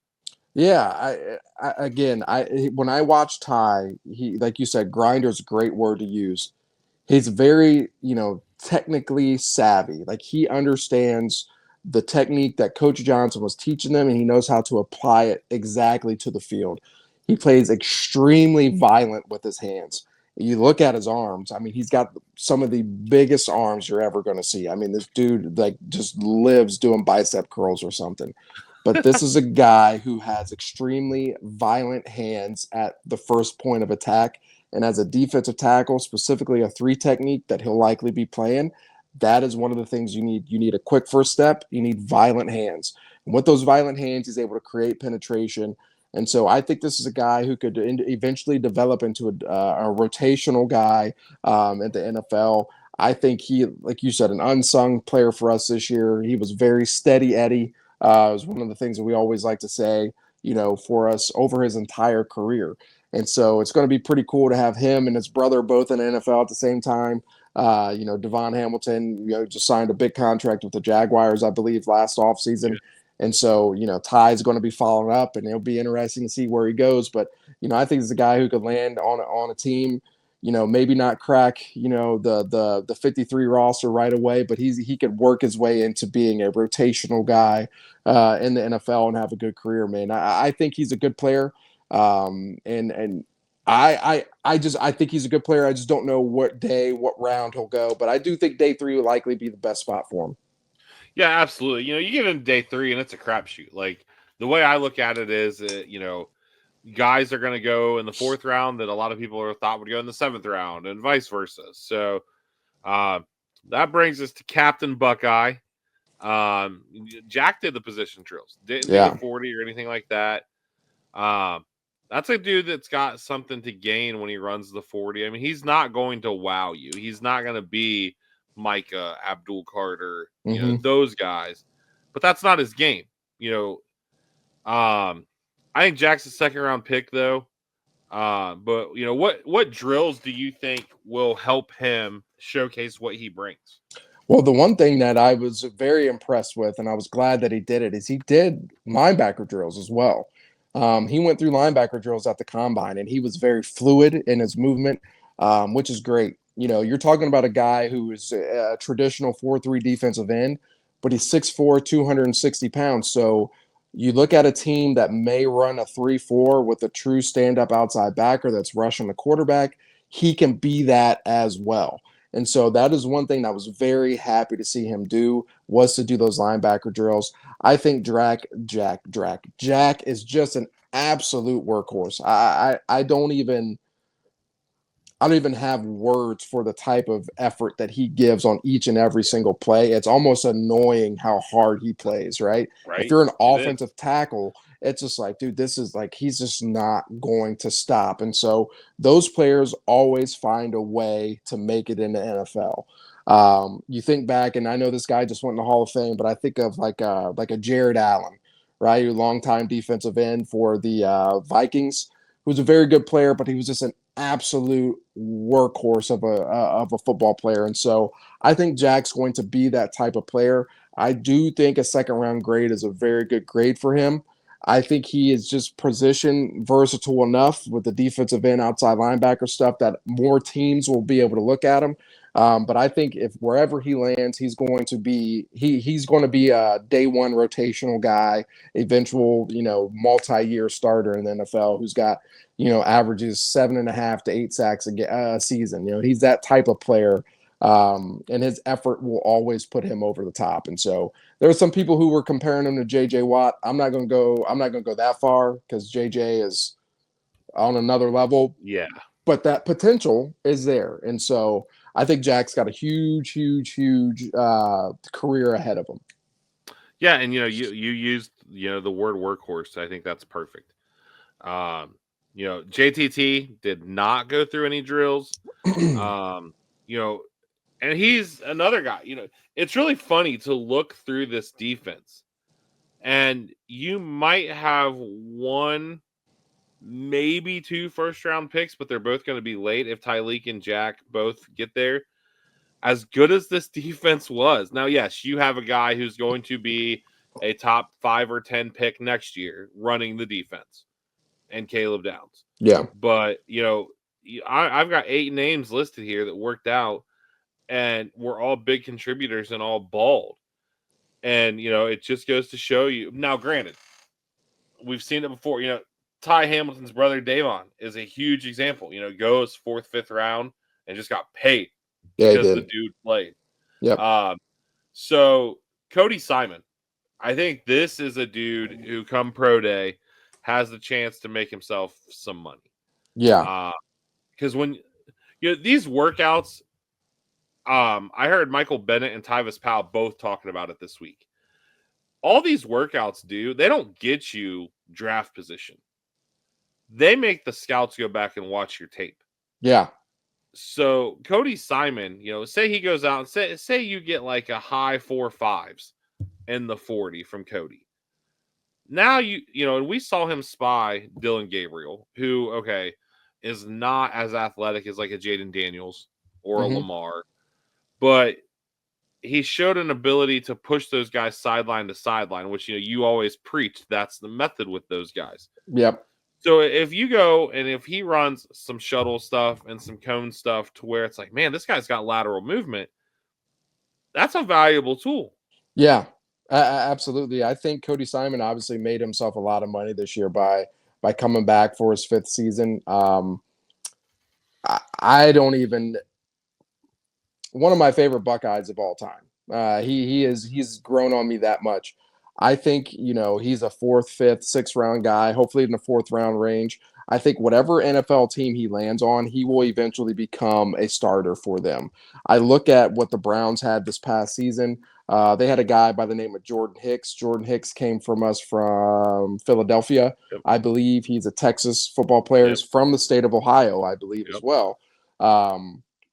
Yeah, when I watch Ty, he, like you said, grinder is a great word to use. He's very, technically savvy. Like he understands the technique that Coach Johnson was teaching them, and he knows how to apply it exactly to the field. He plays extremely violent with his hands. You look at his arms. I mean, he's got some of the biggest arms you're ever going to see. I mean, this dude like just lives doing bicep curls or something. But this is a guy who has extremely violent hands at the first point of attack. And as a defensive tackle, specifically a 3 technique that he'll likely be playing, that is one of the things you need. You need a quick first step. You need violent hands. And with those violent hands, he's able to create penetration. And so I think this is a guy who could eventually develop into a rotational guy at the NFL. I think he, like you said, an unsung player for us this year. He was very steady Eddie. It was one of the things that we always like to say, for us over his entire career. And so it's going to be pretty cool to have him and his brother both in the NFL at the same time. Devon Hamilton, just signed a big contract with the Jaguars, I believe, last offseason. Yeah. And so, Ty's going to be following up, and it'll be interesting to see where he goes. But, I think he's a guy who could land on a team, maybe not crack, the 53 roster right away, but he could work his way into being a rotational guy in the NFL and have a good career, man. I think he's a good player. And I think he's a good player. I just don't know what round he'll go, but I do think day 3 will likely be the best spot for him. Yeah, absolutely. You get into day 3 and it's a crapshoot. Like the way I look at it is, guys are going to go in the 4th round that a lot of people thought would go in the 7th round and vice versa. So that brings us to Captain Buckeye. Jack did the position drills, didn't do the 40 or anything like that. That's a dude that's got something to gain when he runs the 40. I mean, he's not going to wow you. He's not going to be Micah, Abdul Carter, those guys. But that's not his game. I think Jack's a 2nd-round pick, though. But, what drills do you think will help him showcase what he brings? Well, the one thing that I was very impressed with, and I was glad that he did it, is he did linebacker drills as well. He went through linebacker drills at the combine, and he was very fluid in his movement, which is great. You're talking about a guy who is a traditional 4-3 defensive end, but he's 6'4", 260 pounds. So you look at a team that may run a 3-4 with a true stand-up outside backer that's rushing the quarterback. He can be that as well. And so that is one thing that I was very happy to see him do, was to do those linebacker drills. I think Jack is just an absolute workhorse. I don't even have words for the type of effort that he gives on each and every single play. It's almost annoying how hard he plays, right? If you're an offensive tackle, it's just like, dude, this is like, he's just not going to stop. And so those players always find a way to make it in the NFL. You think back, and I know this guy just went in the Hall of Fame, but I think of like a Jared Allen, right? A longtime defensive end for the Vikings, who was a very good player, but he was just an absolute workhorse of a football player. And so I think Jack's going to be that type of player. I do think a 2nd-round grade is a very good grade for him. I think he is just position versatile enough with the defensive end, outside linebacker stuff that more teams will be able to look at him. But I think if wherever he lands, he's going to be a day 1 rotational guy, eventual, multi-year starter in the NFL who's got, averages 7.5 to 8 sacks a season. He's that type of player. And his effort will always put him over the top. And so there are some people who were comparing him to JJ Watt. I'm not going to go that far, because JJ is on another level. Yeah. But that potential is there. And so I think Jack's got a huge career ahead of him. Yeah, and you used the word workhorse. I think that's perfect. JTT did not go through any drills. Um, and he's another guy. It's really funny to look through this defense, and you might have one, maybe 2 first-round picks, but they're both going to be late if Tyleek and Jack both get there. As good as this defense was, now, yes, you have a guy who's going to be a top 5 or 10 pick next year running the defense, and Caleb Downs. Yeah. But, I've got 8 names listed here that worked out, and we're all big contributors and all bald. And, it just goes to show you. Now, granted, we've seen it before. Ty Hamilton's brother, Davon, is a huge example. Goes 4th, 5th round and just got paid because the dude played. Yep. So, Cody Simon, I think this is a dude who, come pro day, has the chance to make himself some money. Yeah. Because when these workouts, I heard Michael Bennett and Tyvis Powell both talking about it this week. All these workouts they don't get you draft position. They make the scouts go back and watch your tape. Yeah. So Cody Simon, say he goes out and say you get like a high 4.5s in the 40 from Cody. Now and we saw him spy Dylan Gabriel, who, is not as athletic as like a Jaden Daniels or a Lamar, but he showed an ability to push those guys sideline to sideline, which, you always preach. That's the method with those guys. Yep. So if you go and if he runs some shuttle stuff and some cone stuff to where it's like, man, this guy's got lateral movement, that's a valuable tool. Yeah, absolutely. I think Cody Simon obviously made himself a lot of money this year by coming back for his 5th season. I don't even one of my favorite Buckeyes of all time. He's grown on me that much. I think, he's a 4th, 5th, 6th round guy, hopefully in the 4th round range. I think whatever NFL team he lands on, he will eventually become a starter for them. I look at what the Browns had this past season. They had a guy by the name of Jordan Hicks. Jordan Hicks came from Philadelphia. Yep. I believe he's a Texas football player. Yep. He's from the state of Ohio, I believe, Yep. as well.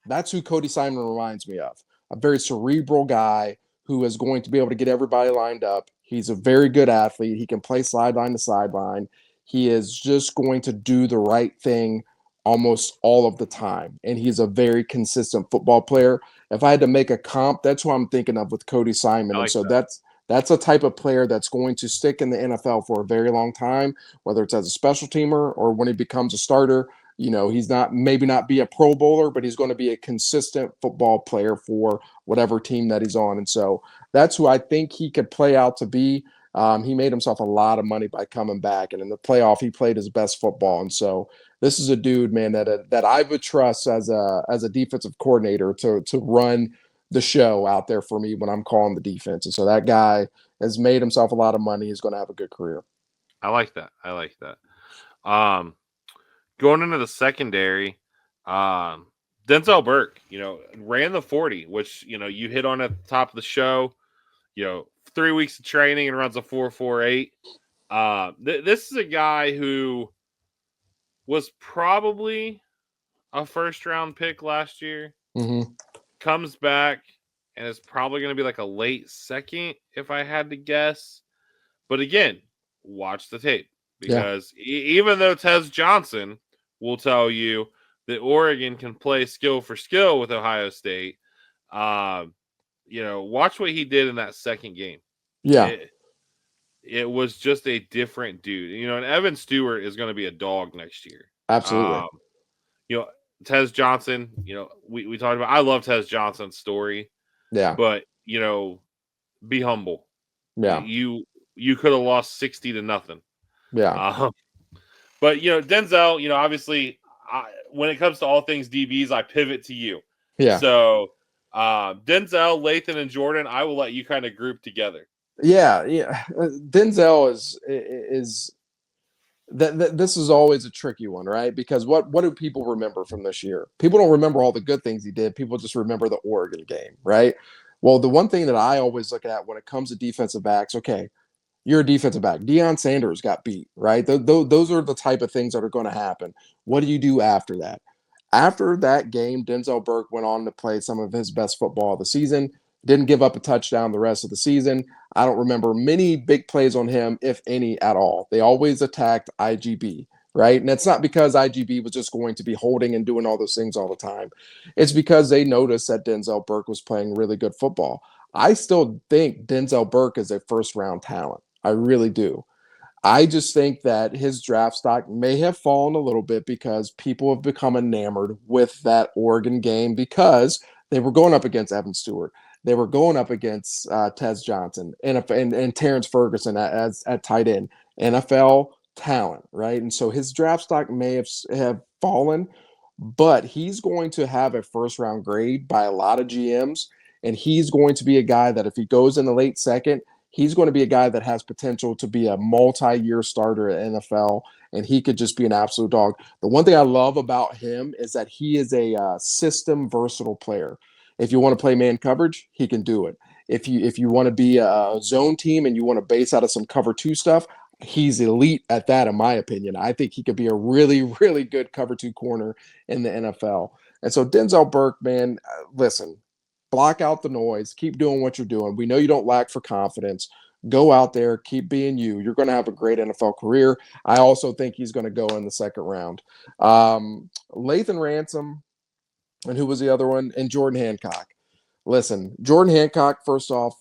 That's who Cody Simon reminds me of. A very cerebral guy who is going to be able to get everybody lined up. He's a very good athlete. He can play sideline to sideline. He is just going to do the right thing almost all of the time. And he's a very consistent football player. If I had to make a comp, that's who I'm thinking of with Cody Simon. Like and so that. that's a type of player that's going to stick in the NFL for a very long time, whether it's as a special teamer or when he becomes a starter. He's maybe not be a Pro Bowler, but he's going to be a consistent football player for whatever team that he's on. And so that's who I think he could play out to be. He made himself a lot of money by coming back, and in the playoff, he played his best football. And so this is a dude, man, that I would trust as a defensive coordinator to run the show out there for me when I'm calling the defense. And so that guy has made himself a lot of money. He's going to have a good career. I like that. Going into the secondary, Denzel Burke, ran the 40, which, you hit on at the top of the show, 3 weeks of training and runs a 4.48. This is a guy who was probably a 1st-round pick last year, comes back and is probably going to be like a late 2nd, if I had to guess. But again, watch the tape, because even though Tez Johnson will tell you that Oregon can play skill for skill with Ohio State, watch what he did in that 2nd game. Yeah. It was just a different dude. And Evan Stewart is going to be a dog next year. Absolutely. Tez Johnson, we talked about, I love Tez Johnson's story. Yeah. But, be humble. Yeah. You could have lost 60-0. Yeah. But, Denzel, obviously, when it comes to all things DBs, I pivot to you. Yeah. So, Denzel, Lathan, and Jordan, I will let you kind of group together. Yeah. Denzel is this is always a tricky one, right? Because what do people remember from this year? People don't remember all the good things he did. People just remember the Oregon game, right? Well, the one thing that I always look at when it comes to defensive backs, okay, you're a defensive back. Deion Sanders got beat, right? Those are the type of things that are going to happen. What do you do after that? After that game, Denzel Burke went on to play some of his best football of the season, didn't give up a touchdown the rest of the season. I don't remember many big plays on him, if any at all. They always attacked IGB, right? And it's not because IGB was just going to be holding and doing all those things all the time. It's because they noticed that Denzel Burke was playing really good football. I still think Denzel Burke is a first round talent. I really do. I just think that his draft stock may have fallen a little bit because people have become enamored with that Oregon game because they were going up against Evan Stewart. They were going up against Tez Johnson and Terrence Ferguson at tight end, NFL talent, right? And so his draft stock may have fallen, but he's going to have a first round grade by a lot of GMs. And he's going to be a guy that if he goes in the late second, he's going to be a guy that has potential to be a multi-year starter at NFL, and he could just be an absolute dog. The one thing I love about him is that he is a system versatile player. If you want to play man coverage, he can do it. If you want to be a zone team and you want to base out of some cover two stuff, he's elite at that, in my opinion. I think he could be a really, really good cover two corner in the NFL. And so Denzel Burke, man, listen, block out the noise, keep doing what you're doing. We know you don't lack for confidence. Go out there, keep being you. You're going to have a great NFL career. I also think he's going to go in the second round. Lathan Ransom, and who was the other one? And Jordan Hancock. Listen, Jordan Hancock, first off,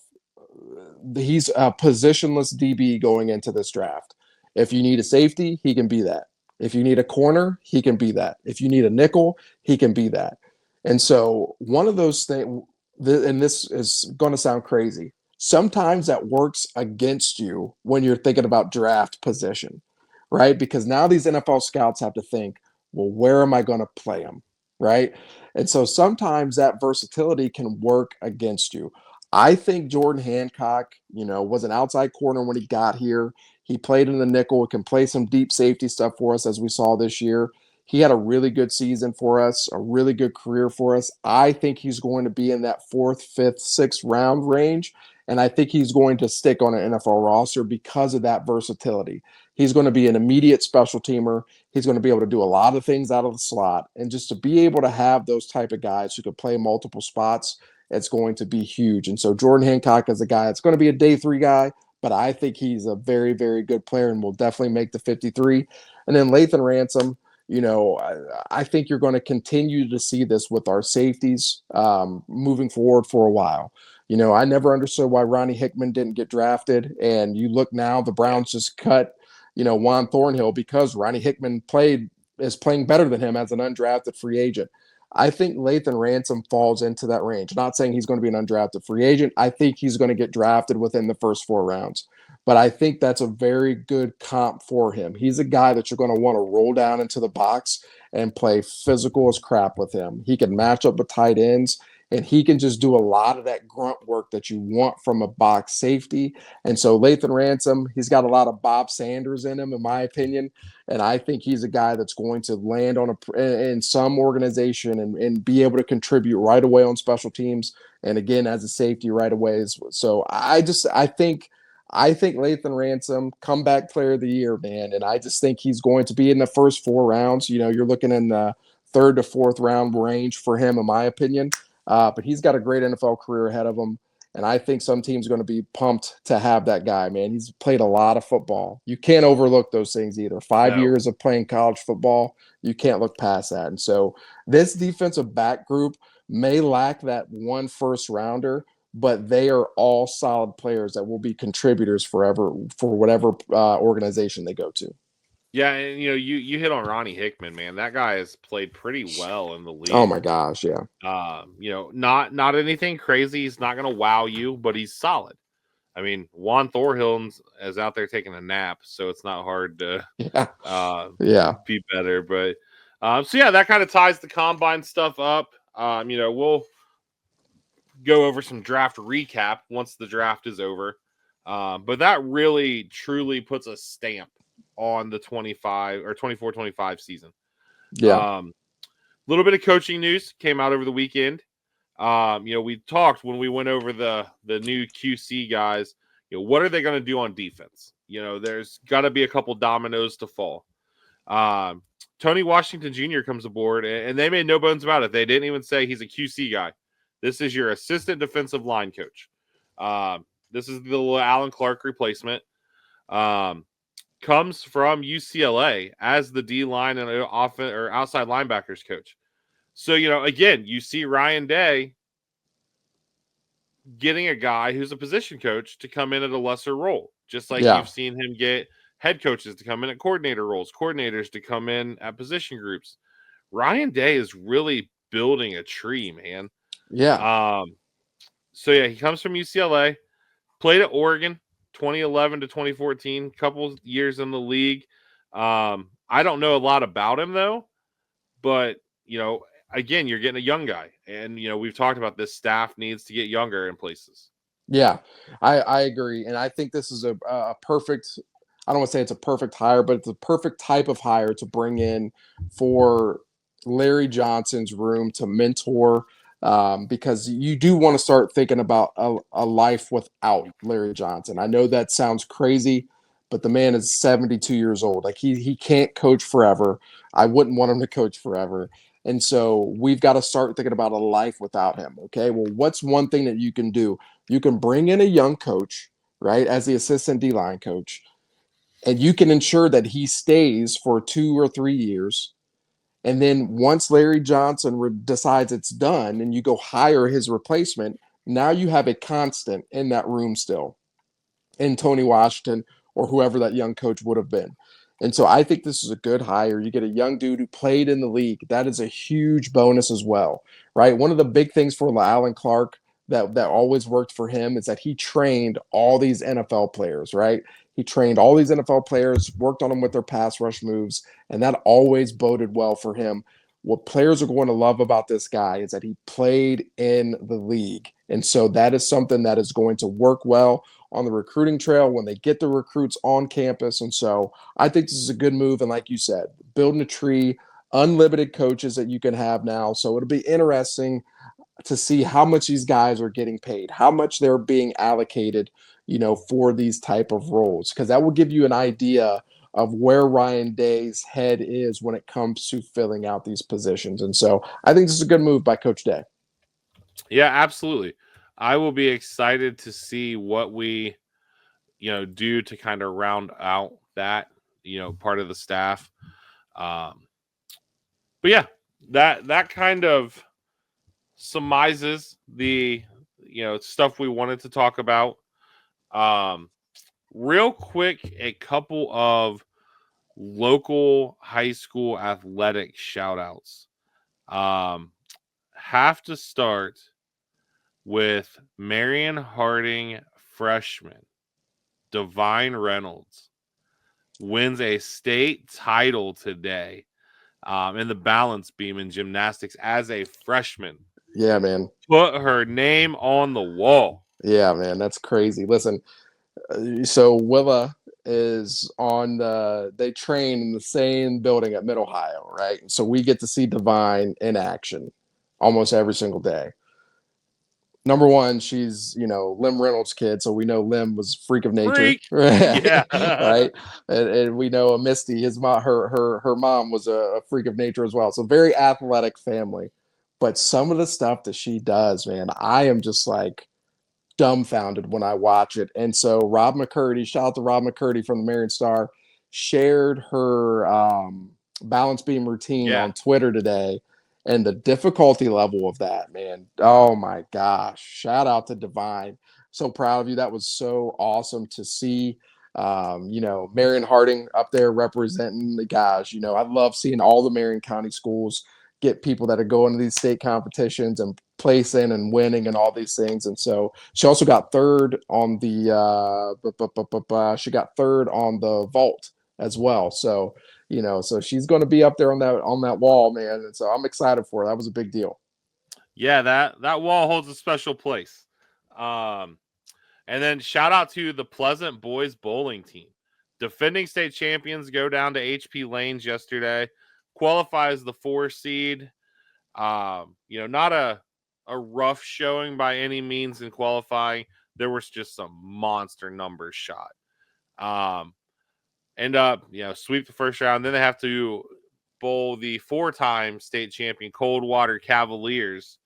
he's a positionless DB going into this draft. If you need a safety, he can be that. If you need a corner, he can be that. If you need a nickel, he can be that. And so one of those things, and this is going to sound crazy, sometimes that works against you when you're thinking about draft position, right? Because now these NFL scouts have to think, well, where am I going to play him, right? And so sometimes that versatility can work against you. I think Jordan Hancock, was an outside corner when he got here. He played in the nickel, can play some deep safety stuff for us as we saw this year. He had a really good season for us, a really good career for us. I think he's going to be in that 4th, 5th, 6th round range. And I think he's going to stick on an NFL roster because of that versatility. He's going to be an immediate special teamer. He's going to be able to do a lot of things out of the slot. And just to be able to have those type of guys who can play multiple spots, it's going to be huge. And so Jordan Hancock is a guy that's going to be a day 3 guy, but I think he's a very, very good player and will definitely make the 53. And then Lathan Ransom, I think you're going to continue to see this with our safeties moving forward for a while. I never understood why Ronnie Hickman didn't get drafted. And you look now, the Browns just cut, Juan Thornhill because Ronnie Hickman is playing better than him as an undrafted free agent. I think Lathan Ransom falls into that range. Not saying he's going to be an undrafted free agent. I think he's going to get drafted within the first 4 rounds. But I think that's a very good comp for him. He's a guy that you're going to want to roll down into the box and play physical as crap with him. He can match up with tight ends, and he can just do a lot of that grunt work that you want from a box safety. And so Lathan Ransom, he's got a lot of Bob Sanders in him, in my opinion. And I think he's a guy that's going to land in some organization and be able to contribute right away on special teams. And again, as a safety right away. So I think Lathan Ransom, comeback player of the year, man. And I just think he's going to be in the first 4 rounds. You're looking in the 3rd to 4th round range for him, in my opinion. But he's got a great NFL career ahead of him. And I think some teams are going to be pumped to have that guy, man. He's played a lot of football. You can't overlook those things either. 5 years of playing college football, you can't look past that. And so this defensive back group may lack that one first rounder, but they are all solid players that will be contributors forever for whatever organization they go to. Yeah, and you hit on Ronnie Hickman, man. That guy has played pretty well in the league. Oh my gosh, yeah. Not anything crazy. He's not going to wow you, but he's solid. I mean, Juan Thornhill is out there taking a nap, so it's not hard to be better. But that kind of ties the combine stuff up. We'll go over some draft recap once the draft is over. But that really, truly puts a stamp on the 24-25 season. Yeah. Little bit of coaching news came out over the weekend. We talked when we went over the new QC guys, what are they going to do on defense? There's got to be a couple dominoes to fall. Tony Washington Jr. comes aboard, and they made no bones about it. They didn't even say he's a QC guy. This is your assistant defensive line coach. This is the Alan Clark replacement. Comes from UCLA as the D-line and outside linebackers coach. So, again, you see Ryan Day getting a guy who's a position coach to come in at a lesser role, just like you've seen him get head coaches to come in at coordinator roles, coordinators to come in at position groups. Ryan Day is really building a tree, man. Yeah. He comes from UCLA, played at Oregon 2011 to 2014, couple years in the league. I don't know a lot about him though, but again, you're getting a young guy, and we've talked about this. Staff needs to get younger in places. Yeah, I agree, and I think this is a perfect. I don't want to say it's a perfect hire, but it's a perfect type of hire to bring in for Larry Johnson's room to mentor, because you do want to start thinking about a life without Larry Johnson. I know that sounds crazy, but the man is 72 years old. Like he can't coach forever. I wouldn't want him to coach forever. And so we've got to start thinking about a life without him. Okay, well, what's one thing that you can do? You can bring in a young coach, right, as the assistant D-line coach, and you can ensure that he stays for 2 or 3 years. And then once Larry Johnson decides it's done and you go hire his replacement, now you have a constant in that room still, in Tony Washington or whoever that young coach would have been. And so I think this is a good hire. You get a young dude who played in the league. That is a huge bonus as well, right? One of the big things for Alan Clark that always worked for him is that he trained all these NFL players, right? He trained all these NFL players, worked on them with their pass rush moves, and that always boded well for him. What players are going to love about this guy is that he played in the league. And so that is something that is going to work well on the recruiting trail when they get the recruits on campus. And so I think this is a good move. And like you said, building a tree, unlimited coaches that you can have now. So it'll be interesting to see how much these guys are getting paid, how much they're being allocated, for these type of roles, because that will give you an idea of where Ryan Day's head is when it comes to filling out these positions. And so I think this is a good move by Coach Day. Yeah, absolutely. I will be excited to see what we, do to kind of round out that, part of the staff. But yeah, that kind of surmises the, stuff we wanted to talk about. Real quick, a couple of local high school athletic shout outs. Have to start with Marion Harding freshman Divine Reynolds wins a state title today in the balance beam in gymnastics as a freshman. Yeah, man. Put her name on the wall. Yeah, man. That's crazy. Listen, so Willa is they train in the same building at Mid-Ohio, right? So we get to see Divine in action almost every single day. Number one, she's, Lim Reynolds' kid, so we know Lim was freak of nature. Yeah. Right? And we know Misty, his mom, her mom was a freak of nature as well. So very athletic family. But some of the stuff that she does, man, I am just like dumbfounded when I watch it. And so Rob McCurdy, shout out to Rob McCurdy from the Marion Star, shared her balance beam routine on Twitter today. And the difficulty level of that, man. Oh my gosh. Shout out to Divine. So proud of you. That was so awesome to see. Marion Harding up there representing the guys. I love seeing all the Marion County schools get people that are going to these state competitions and placing and winning and all these things. And so she also got third on the vault as well. So so she's going to be up there on that wall, man. And so I'm excited for her. That was a big deal. Yeah, that wall holds a special place. And then shout out to the Pleasant Boys bowling team. Defending state champions go down to HP Lanes yesterday. Qualifies the 4 seed. Not a a rough showing by any means in qualifying. There was just some monster numbers shot. End up, sweep the first round. Then they have to bowl the 4-time state champion Coldwater Cavaliers,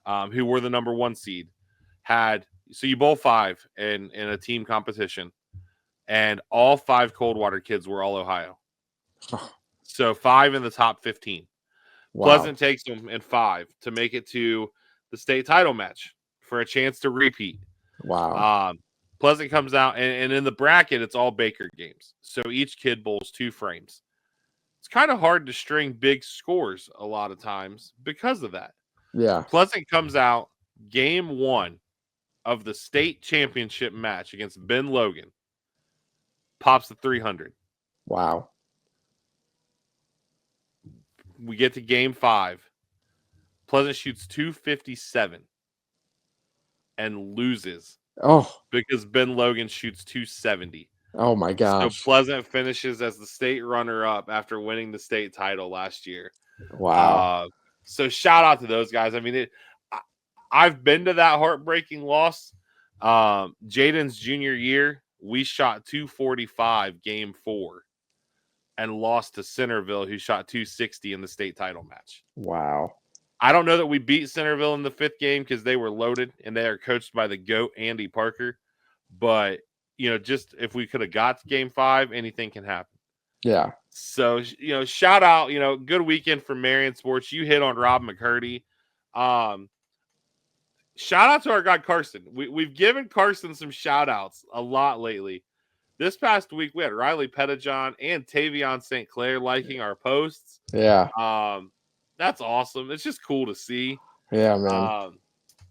who were the number 1 seed. So you bowl 5 in a team competition, and all 5 Coldwater kids were all Ohio. So 5 in the top 15. Wow. Pleasant takes them in 5 to make it to the state title match for a chance to repeat. Wow. Pleasant comes out, and in the bracket, it's all Baker games. So each kid bowls 2 frames. It's kind of hard to string big scores a lot of times because of that. Yeah. Pleasant comes out game 1 of the state championship match against Ben Logan. Pops the 300. Wow. We get to game 5. Pleasant shoots 257 and loses. Oh. Because Ben Logan shoots 270. Oh my gosh. So Pleasant finishes as the state runner-up after winning the state title last year. Wow. So shout out to those guys. I mean, I've been to that heartbreaking loss. Jaden's junior year, we shot 245 game 4 and lost to Centerville, who shot 260 in the state title match. Wow. I don't know that we beat Centerville in the 5th game because they were loaded and they are coached by the GOAT, Andy Parker. But, just if we could have got to game 5, anything can happen. Yeah. So, shout out, good weekend for Marion Sports. You hit on Rob McCurdy. Shout out to our guy, Carson. We've given Carson some shout outs a lot lately. This past week, we had Riley Pettijohn and Tavion St. Clair liking our posts. Yeah. That's awesome. It's just cool to see. Yeah, man.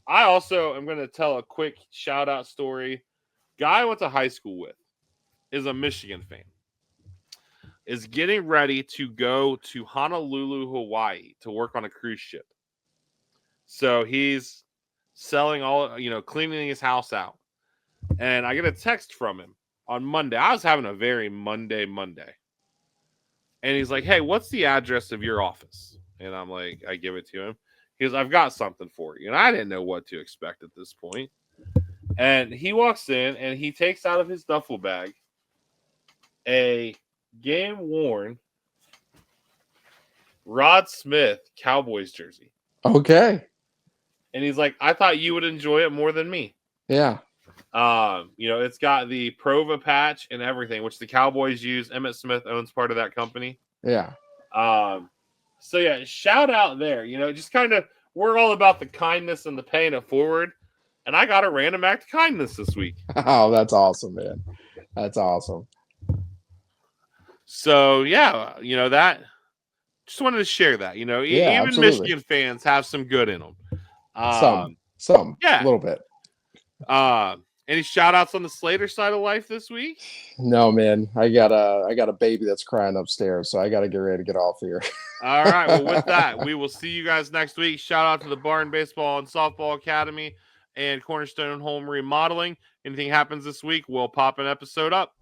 I also am going to tell a quick shout out story. Guy I went to high school with is a Michigan fan. Is getting ready to go to Honolulu, Hawaii to work on a cruise ship. So he's selling cleaning his house out. And I get a text from him on Monday. I was having a very Monday. And he's like, hey, what's the address of your office? And I'm like, I give it to him. He goes, I've got something for you. And I didn't know what to expect at this point. And he walks in and he takes out of his duffel bag a game-worn Rod Smith Cowboys jersey. Okay. And he's like, I thought you would enjoy it more than me. Yeah. It's got the Prova patch and everything, which the Cowboys use. Emmitt Smith owns part of that company. Yeah. So yeah, shout out there. Just kind of, we're all about the kindness and the paying it forward. And I got a random act of kindness this week. Oh, that's awesome, man. That's awesome. So yeah, that just wanted to share that. Even absolutely. Michigan fans have some good in them. Some, yeah, a little bit. Any shout outs on the Slater side of life this week? No, man. I got a baby that's crying upstairs, so I got to get ready to get off here. All right. Well, with that, we will see you guys next week. Shout out to the Barn Baseball and Softball Academy and Cornerstone Home Remodeling. Anything happens this week, we'll pop an episode up.